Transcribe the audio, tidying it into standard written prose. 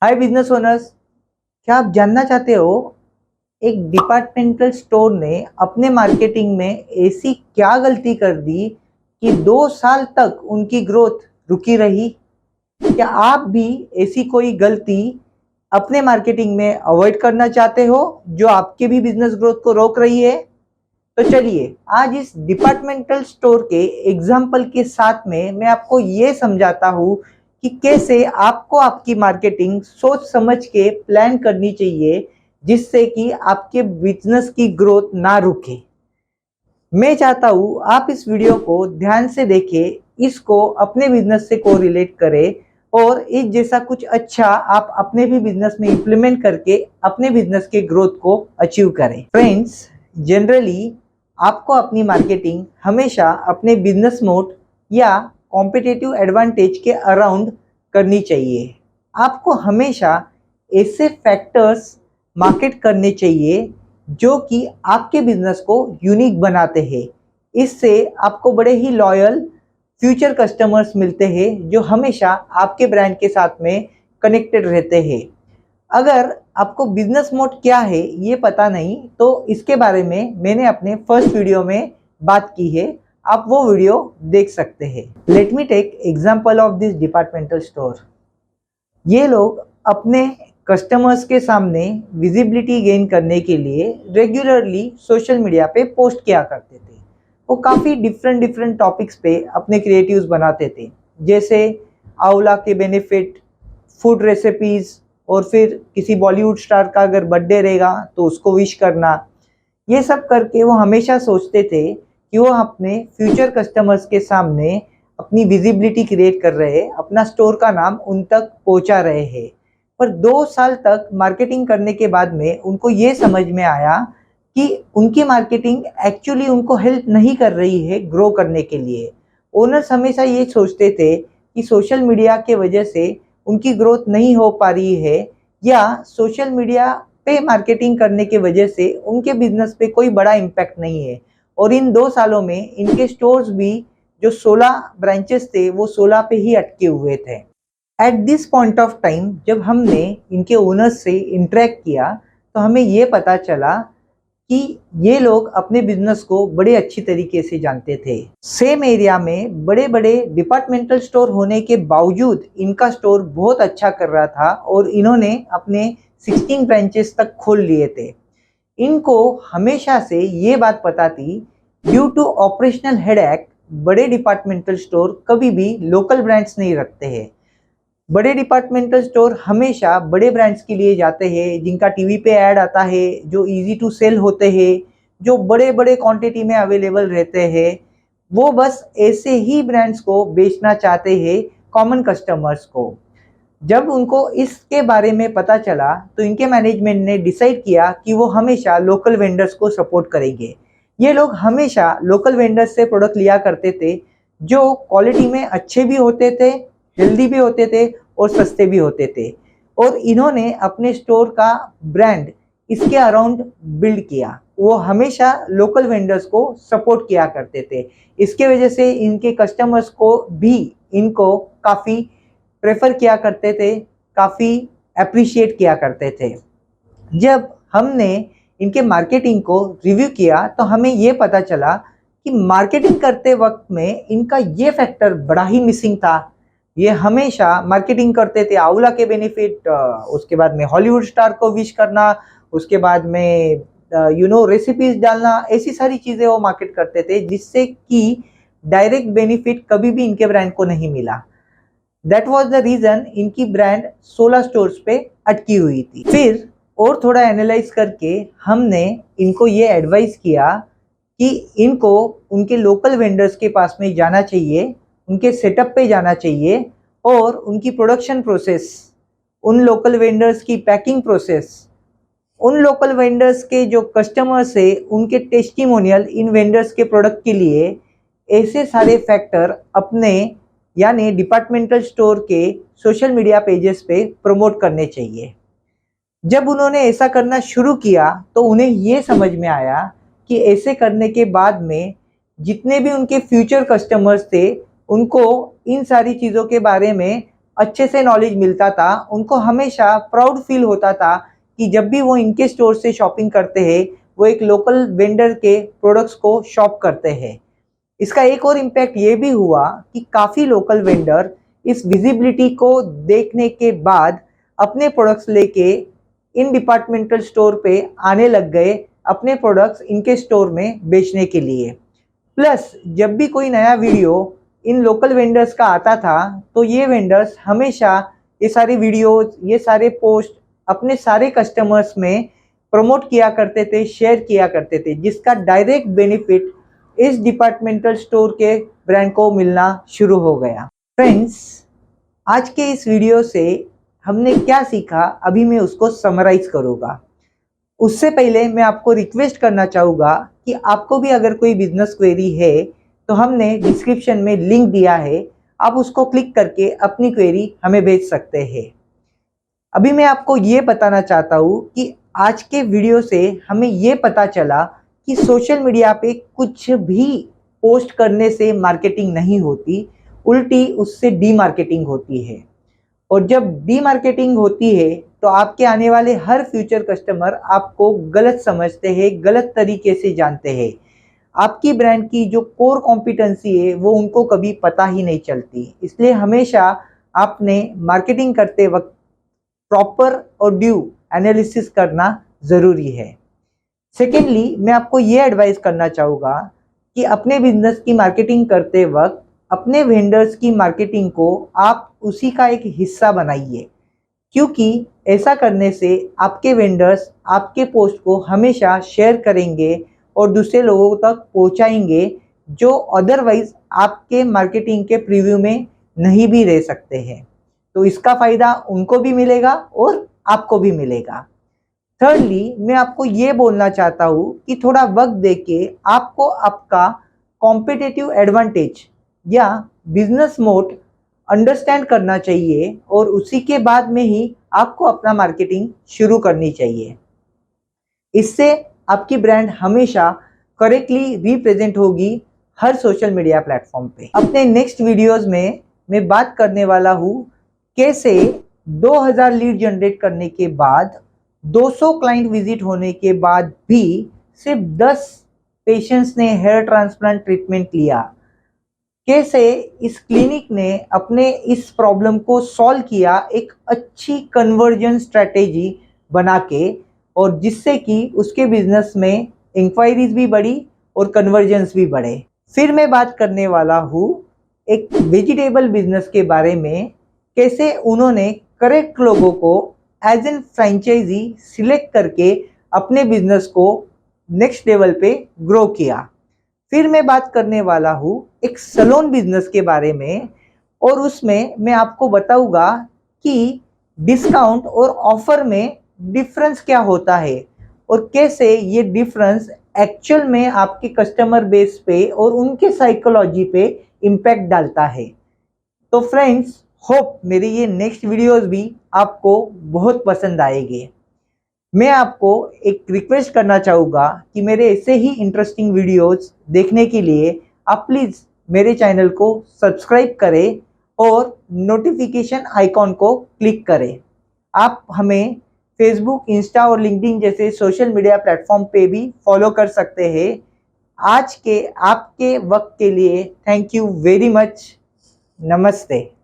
हाय business owners, क्या आप जानना चाहते हो एक डिपार्टमेंटल स्टोर ने अपने मार्केटिंग में ऐसी क्या गलती कर दी कि 2 साल तक उनकी ग्रोथ रुकी रही। क्या आप भी ऐसी कोई गलती अपने मार्केटिंग में अवॉइड करना चाहते हो जो आपके भी बिजनेस ग्रोथ को रोक रही है? तो चलिए आज इस डिपार्टमेंटल स्टोर के एग्जाम्पल के साथ में मैं आपको ये समझाता हूँ कि कैसे आपको आपकी मार्केटिंग सोच समझ के प्लान करनी चाहिए जिससे कि आपके बिजनेस की ग्रोथ ना रुके। मैं चाहता हूँ आप इस वीडियो को ध्यान से देखें, इसको अपने बिजनेस से को रिलेट करें और इस जैसा कुछ अच्छा आप अपने भी बिजनेस में इम्प्लीमेंट करके अपने बिजनेस के ग्रोथ को अचीव करें। फ्रेंड्स, जनरली आपको अपनी मार्केटिंग हमेशा अपने बिजनेस मोड या कॉम्पिटिटिव एडवांटेज के अराउंड करनी चाहिए। आपको हमेशा ऐसे फैक्टर्स मार्केट करने चाहिए जो कि आपके बिजनेस को यूनिक बनाते हैं। इससे आपको बड़े ही लॉयल फ्यूचर कस्टमर्स मिलते हैं जो हमेशा आपके ब्रांड के साथ में कनेक्टेड रहते हैं। अगर आपको बिजनेस मोड क्या है ये पता नहीं तो इसके बारे में मैंने अपने फर्स्ट वीडियो में बात की है, आप वो वीडियो देख सकते हैं। Let me take example of this departmental store. ये लोग अपने कस्टमर्स के सामने विजिबिलिटी गेन करने के लिए रेगुलरली सोशल मीडिया पे पोस्ट किया करते थे। वो काफ़ी डिफरेंट डिफरेंट टॉपिक्स पे अपने क्रिएटिव्स बनाते थे, जैसे आंवला के बेनिफिट, फूड रेसिपीज़, और फिर किसी बॉलीवुड स्टार का अगर बर्थडे रहेगा तो उसको विश करना। ये सब करके वो हमेशा सोचते थे कि वो अपने फ्यूचर कस्टमर्स के सामने अपनी विजिबिलिटी क्रिएट कर रहे हैं, अपना स्टोर का नाम उन तक पहुंचा रहे हैं। पर 2 साल तक मार्केटिंग करने के बाद में उनको ये समझ में आया कि उनकी मार्केटिंग एक्चुअली उनको हेल्प नहीं कर रही है ग्रो करने के लिए। ओनर्स हमेशा ये सोचते थे कि सोशल मीडिया के वजह से उनकी ग्रोथ नहीं हो पा रही है या सोशल मीडिया पे मार्केटिंग करने की वजह से उनके बिजनेस पे कोई बड़ा इम्पैक्ट नहीं है। और इन 2 सालों में इनके स्टोर्स भी जो 16 ब्रांचेस थे वो 16 पे ही अटके हुए थे। At this point of time जब हमने इनके ओनर्स से इंटरेक्ट किया तो हमें ये पता चला कि ये लोग अपने बिजनेस को बड़े अच्छी तरीके से जानते थे। सेम एरिया में बड़े बड़े डिपार्टमेंटल स्टोर होने के बावजूद इनका स्टोर बहुत अच्छा कर रहा था और इन्होंने अपने 16 ब्रांचेस तक खोल लिए थे। इनको हमेशा से ये बात पता थी, ड्यू टू ऑपरेशनल हेडेक बड़े डिपार्टमेंटल स्टोर कभी भी लोकल ब्रांड्स नहीं रखते हैं। बड़े डिपार्टमेंटल स्टोर हमेशा बड़े ब्रांड्स के लिए जाते हैं जिनका टीवी पे ऐड आता है, जो इजी टू सेल होते हैं, जो बड़े बड़े क्वांटिटी में अवेलेबल रहते हैं। वो बस ऐसे ही ब्रांड्स को बेचना चाहते हैं कॉमन कस्टमर्स को। जब उनको इसके बारे में पता चला तो इनके मैनेजमेंट ने डिसाइड किया कि वो हमेशा लोकल वेंडर्स को सपोर्ट करेंगे। ये लोग हमेशा लोकल वेंडर्स से प्रोडक्ट लिया करते थे जो क्वालिटी में अच्छे भी होते थे, हेल्दी भी होते थे और सस्ते भी होते थे। और इन्होंने अपने स्टोर का ब्रांड इसके अराउंड बिल्ड किया। वो हमेशा लोकल वेंडर्स को सपोर्ट किया करते थे। इसके वजह से इनके कस्टमर्स को भी इनको काफ़ी प्रेफर किया करते थे, काफ़ी अप्रिशिएट किया करते थे। जब हमने इनके मार्केटिंग को रिव्यू किया तो हमें ये पता चला कि मार्केटिंग करते वक्त में इनका ये फैक्टर बड़ा ही मिसिंग था। ये हमेशा मार्केटिंग करते थे आंवला के बेनिफिट, उसके बाद में हॉलीवुड स्टार को विश करना, उसके बाद में रेसिपीज डालना, ऐसी सारी चीज़ें वो मार्केट करते थे जिससे कि डायरेक्ट बेनिफिट कभी भी इनके ब्रांड को नहीं मिला। दैट वॉज द रीजन इनकी ब्रांड 16 स्टोर्स पे अटकी हुई थी। फिर और थोड़ा एनालाइज करके हमने इनको ये एडवाइस किया कि इनको उनके लोकल वेंडर्स के पास में जाना चाहिए, उनके सेटअप पे जाना चाहिए और उनकी प्रोडक्शन प्रोसेस, उन लोकल वेंडर्स की पैकिंग प्रोसेस, उन लोकल वेंडर्स के जो कस्टमर्स है उनके टेस्टिमोनियल इन वेंडर्स के प्रोडक्ट के लिए, ऐसे सारे फैक्टर अपने यानी डिपार्टमेंटल स्टोर के सोशल मीडिया पेजेस पे प्रमोट करने चाहिए। जब उन्होंने ऐसा करना शुरू किया तो उन्हें ये समझ में आया कि ऐसे करने के बाद में जितने भी उनके फ्यूचर कस्टमर्स थे उनको इन सारी चीज़ों के बारे में अच्छे से नॉलेज मिलता था, उनको हमेशा प्राउड फील होता था कि जब भी वो इनके स्टोर से शॉपिंग करते हैं वो एक लोकल वेंडर के प्रोडक्ट्स को शॉप करते हैं। इसका एक और इम्पैक्ट ये भी हुआ कि काफ़ी लोकल वेंडर इस विजिबिलिटी को देखने के बाद अपने प्रोडक्ट्स लेके इन डिपार्टमेंटल स्टोर पे आने लग गए अपने प्रोडक्ट्स इनके स्टोर में बेचने के लिए। प्लस जब भी कोई नया वीडियो इन लोकल वेंडर्स का आता था तो ये वेंडर्स हमेशा ये सारे वीडियोस, ये सारे पोस्ट अपने सारे कस्टमर्स में प्रमोट किया करते थे, शेयर किया करते थे, जिसका डायरेक्ट बेनिफिट इस डिपार्टमेंटल स्टोर के ब्रांड को मिलना शुरू हो गया। फ्रेंड्स, आज के इस वीडियो से हमने क्या सीखा अभी मैं उसको समराइज करूँगा। उससे पहले मैं आपको रिक्वेस्ट करना चाहूँगा कि आपको भी अगर कोई बिजनेस क्वेरी है तो हमने डिस्क्रिप्शन में लिंक दिया है, आप उसको क्लिक करके अपनी क्वेरी हमें भेज सकते हैं। अभी मैं आपको ये बताना चाहता हूँ कि आज के वीडियो से हमें ये पता चला कि सोशल मीडिया पे कुछ भी पोस्ट करने से मार्केटिंग नहीं होती, उल्टी उससे डीमार्केटिंग होती है। और जब डीमार्केटिंग होती है तो आपके आने वाले हर फ्यूचर कस्टमर आपको गलत समझते हैं, गलत तरीके से जानते हैं। आपकी ब्रांड की जो कोर कॉम्पिटेंसी है वो उनको कभी पता ही नहीं चलती। इसलिए हमेशा आपने मार्केटिंग करते वक्त प्रॉपर और ड्यू एनालिसिस करना ज़रूरी है। सेकेंडली, मैं आपको ये एडवाइस करना चाहूँगा कि अपने बिजनेस की मार्केटिंग करते वक्त अपने वेंडर्स की मार्केटिंग को आप उसी का एक हिस्सा बनाइए, क्योंकि ऐसा करने से आपके वेंडर्स आपके पोस्ट को हमेशा शेयर करेंगे और दूसरे लोगों तक पहुंचाएंगे जो अदरवाइज आपके मार्केटिंग के प्रीव्यू में नहीं भी रह सकते हैं। तो इसका फ़ायदा उनको भी मिलेगा और आपको भी मिलेगा। थर्डली, मैं आपको ये बोलना चाहता हूँ कि थोड़ा वक्त देके आपको आपका कॉम्पिटिटिव एडवांटेज या बिजनेस मोड अंडरस्टैंड करना चाहिए और उसी के बाद में ही आपको अपना मार्केटिंग शुरू करनी चाहिए। इससे आपकी ब्रांड हमेशा करेक्टली रिप्रेजेंट होगी हर सोशल मीडिया प्लेटफॉर्म पे। अपने नेक्स्ट वीडियोस में मैं बात करने वाला हूँ कैसे 2000 लीड जनरेट करने के बाद 200 क्लाइंट विजिट होने के बाद भी सिर्फ 10 पेशेंट्स ने हेयर ट्रांसप्लांट ट्रीटमेंट लिया। कैसे इस क्लिनिक ने अपने इस प्रॉब्लम को सॉल्व किया एक अच्छी कन्वर्जन स्ट्रेटेजी बना के, और जिससे कि उसके बिजनेस में इंक्वायरीज भी बढ़ी और कन्वर्जन्स भी बढ़े। फिर मैं बात करने वाला हूँ एक वेजिटेबल बिजनेस के बारे में, कैसे उन्होंने करेक्ट लोगों को एज एन फ्रेंचाइजी सिलेक्ट करके अपने बिजनेस को नेक्स्ट लेवल पे ग्रो किया। फिर मैं बात करने वाला हूँ एक सैलून बिजनेस के बारे में, और उसमें मैं आपको बताऊंगा कि डिस्काउंट और ऑफर में डिफरेंस क्या होता है और कैसे ये डिफरेंस एक्चुअल में आपके कस्टमर बेस पे और उनके साइकोलॉजी पे इम्पैक्ट डालता है। तो फ्रेंड्स, होप मेरी ये नेक्स्ट वीडियोस भी आपको बहुत पसंद आएंगे। मैं आपको एक रिक्वेस्ट करना चाहूँगा कि मेरे ऐसे ही इंटरेस्टिंग वीडियोस देखने के लिए आप प्लीज़ मेरे चैनल को सब्सक्राइब करें और नोटिफिकेशन आइकॉन को क्लिक करें। आप हमें फेसबुक, इंस्टा और लिंक्डइन जैसे सोशल मीडिया प्लेटफॉर्म पे भी फॉलो कर सकते हैं। आज के आपके वक्त के लिए थैंक यू वेरी मच। नमस्ते।